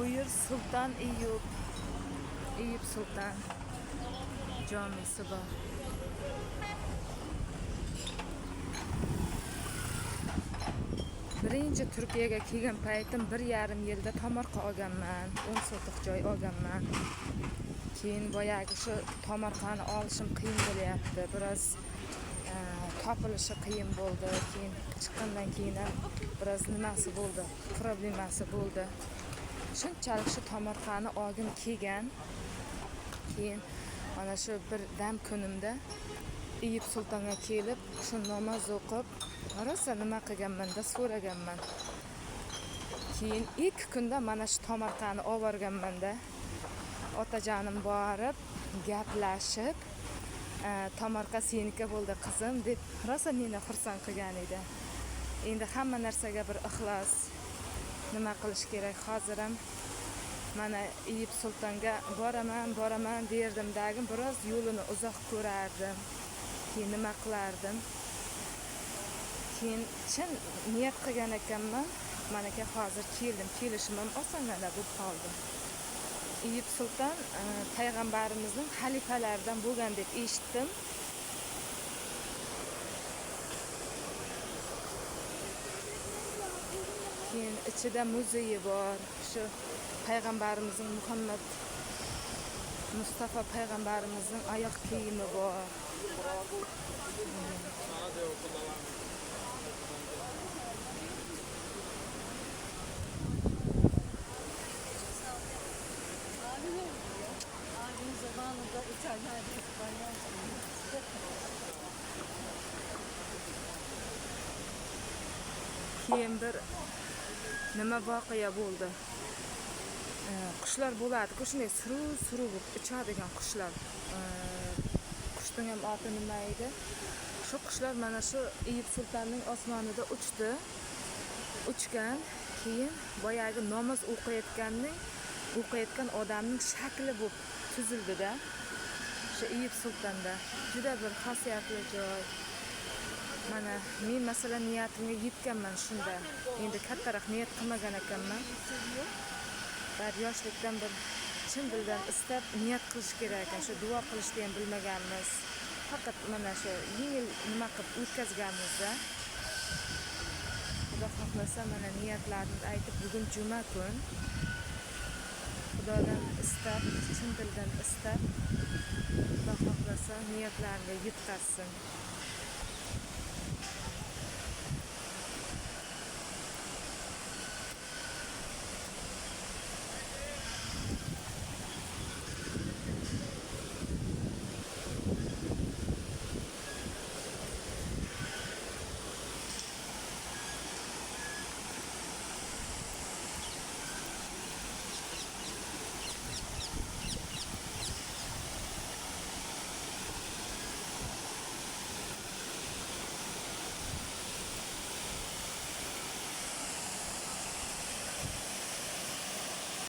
Buyur Sultan Eyüp Sultan camisi bor. Birinchi Turkiyaga kelgan paytim 1,5 yilda tomorqa olganman, 10 sotiq joy olganman. Keyin boyagi shu tomorqani olishim qiyin bo'lyapti. Biroz topilishi qiyin bo'ldi. Keyin chiqqandan keyin ham biroz nimasi bo'ldi, problemasi bo'ldi. Shunchalik shu tomorqani olgim kelgan. Keyin mana shu bir dam kunimda Eyüp Sultonga kelib, shu namoz o'qib, rosa nima qilganman-da so'raganman. Keyin ilk kunda mana shu tomorqani olib borganman-da. Otajonim borib, gaplashib, tomorqa seniki bo'ldi qizim deb rosa meni xursand qilgan edi. Endi hamma narsaga bir ixlos nima qilish kerak. Hozir ham mana Eyüp Sultonga boraman derdimdagi biroz yo'lini uzoq ko'rardim. Keyin nima qilardim? Keyin chin niyat qilgan ekanman. Menga hozir keldim. Kelishim ham osongina bo'lib qoldi. Eyüp Sulton payg'ambarimizning xalifalaridan bo'lgan deb eshitdim. Keyin ichida muzeyi bor. Shu payg'ambarimizning Mustafa payg'ambarimizning oyoq kiyimi bor. Zamanında İtalyan, İspanyol. Keyin bir nima voqea bo'ldi. Qushlar bo'ladi, shunday suruv uchadigan qushlar. Qushning ham oti nima edi? Shu qushlar mana shu Eyüp Sultonning osmonida uchgan. Keyin boyagi namoz o'qiyotgan odamning shakli bo'lib tuzildi-da. Shu Eyüp Sultonda juda bir xosiyatli joy. Mana men masalan niyatimga yetganman shunda. Endi kattaroq niyat qilmagan ekanman. Bir yoshlikdan bir chin dildan istab niyat qilish kerak ekan. Shu duo qilishni ham bilmaganmiz. Faqat mana shu yengil nima qilib o'tkazganmiz-da. Xudo xohlasa mana niyatlarni aytib, bugun juma kun. Xudodan istab, chin dildan istab, Xudo xohlasa niyatlarga yetkazsin.